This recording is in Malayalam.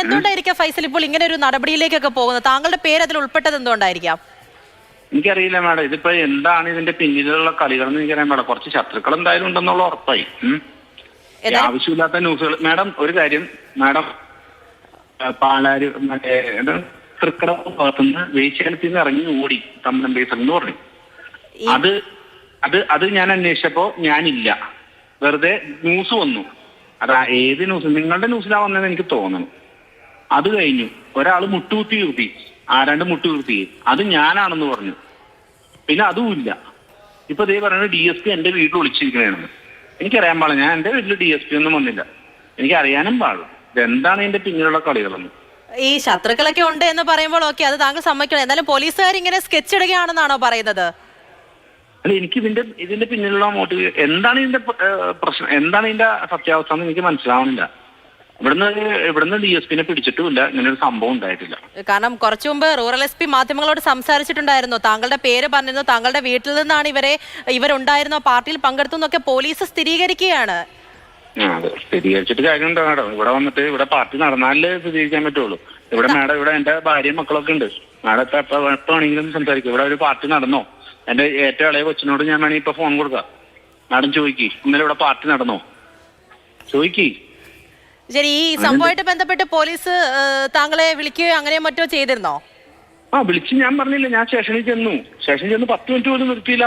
എന്തുകൊണ്ടായിരിക്കാം ഫൈസൽ ഇപ്പോൾ ഇങ്ങനെ ഒരു നടപടിയിലേക്കൊക്കെ പോകുന്നത്? താങ്കളുടെ പേര് അതിൽ ഉൾപ്പെട്ടത് എന്തുകൊണ്ടായിരിക്കാം? എനിക്കറിയില്ല മാഡം, ഇതിപ്പോ എന്താണ് ഇതിന്റെ പിന്നിലുള്ള കളികളെന്ന് എനിക്കറിയാൻ പാടില്ല. കുറച്ച് ശത്രുക്കൾ എന്തായാലും ഉണ്ടെന്നുള്ള ഉറപ്പായി. ആവശ്യമില്ലാത്ത ന്യൂസുകൾ. മാഡം ഒരു കാര്യം, മാഡം പാലാര് മറ്റേ തൃക്കട ഭാഗത്തുനിന്ന് വേശ്യാലത്തിൽ നിന്ന് ഇറങ്ങി ഓടി തമ്മനം ബേസൽ എന്ന് പറഞ്ഞു. അത് അത് അത് ഞാൻ അന്വേഷിച്ചപ്പോ ഞാനില്ല, വെറുതെ ന്യൂസ് വന്നു. അതാ ഏത് ന്യൂസ്? നിങ്ങളുടെ ന്യൂസിലാ വന്നതെന്ന് എനിക്ക് തോന്നുന്നു. അത് കഴിഞ്ഞു ഒരാൾ മുട്ടുകുത്തി ആരാണ്ട് മുട്ടുകുത്തി, അത് ഞാനാണെന്ന് പറഞ്ഞു. പിന്നെ അതുമില്ല. ഇപ്പൊ ദേ പറയുന്നത് DSP എന്റെ വീട്ടിൽ വിളിച്ചിരിക്കണേന്ന്. എനിക്കറിയാൻ പാടില്ല, ഞാൻ എന്റെ വീട്ടിൽ DSP ഒന്നും വന്നില്ല. എനിക്കറിയാനും പാടില്ല ഇതെന്താണ് ഇതിന്റെ പിന്നിലുള്ള കളികളെന്ന്. ഈ ശത്രുക്കളൊക്കെ ഉണ്ട് എന്ന് പറയുമ്പോൾ ഓക്കെ, അത് താങ്കൾ സമ്മതിക്കണം. എന്നാലും പോലീസുകാർ ഇങ്ങനെ സ്കെച്ച് ഇടുകയാണെന്നാണോ പറയുന്നത്? അല്ല, എനിക്ക് ഇതിന്റെ പിന്നിലുള്ള മോട്ടീവ് എന്താണ്, ഇതിന്റെ പ്രശ്നം എന്താണ്, ഇതിന്റെ സത്യാവസ്ഥ എന്ന് എനിക്ക് മനസ്സിലാവുന്നില്ല. ഇവിടുന്ന് DSPനെ പിടിച്ചിട്ടുമില്ല, ഇങ്ങനെ ഒരു സംഭവം ഉണ്ടായിട്ടില്ല. കാരണം കുറച്ചു മുമ്പ് റൂറൽ SP മാധ്യമങ്ങളോട് സംസാരിച്ചിട്ടുണ്ടായിരുന്നു. താങ്കളുടെ പേര് പറഞ്ഞിരുന്നു, താങ്കളുടെ വീട്ടിൽ നിന്നാണ് ഇവരുണ്ടായിരുന്നോ, പാർട്ടിയിൽ പങ്കെടുത്തു എന്നൊക്കെ പോലീസ് സ്ഥിരീകരിക്കുകയാണ്. അതെ, സ്ഥിരീകരിച്ചിട്ട് കാര്യമുണ്ടോ മാഡം? ഇവിടെ വന്നിട്ട് ഇവിടെ പാർട്ടി നടന്നാലേ സ്ഥിരീകരിക്കാൻ പറ്റുള്ളൂ. ഇവിടെ മാഡം, ഇവിടെ എന്റെ ഭാര്യയും മക്കളൊക്കെ ഉണ്ട്. മാഡം എപ്പോ വേണമെങ്കിലും സംസാരിക്കും. ഇവിടെ ഒരു പാർട്ടി നടന്നോ? എന്റെ ഏറ്റവും ഇളയ കൊച്ചിനോട് ഞാൻ വേണമെങ്കിൽ ഇപ്പൊ ഫോൺ കൊടുക്കാം. മാഡം ചോദിക്കി, ഇന്നലെ ഇവിടെ പാർട്ടി നടന്നോ ചോദിക്കി. ശരി, ഈ സംഭവമായിട്ട് ബന്ധപ്പെട്ട് പോലീസ് താങ്കളെ വിളിക്കുകയോ അങ്ങനെയോ മറ്റോ ചെയ്തിരുന്നോ? വിളിച്ച് ഞാൻ പറഞ്ഞില്ല, ഞാൻ സ്റ്റേഷനിൽ ചെന്നു 10 മിനിറ്റ് പോലും നിർത്തിയില്ല.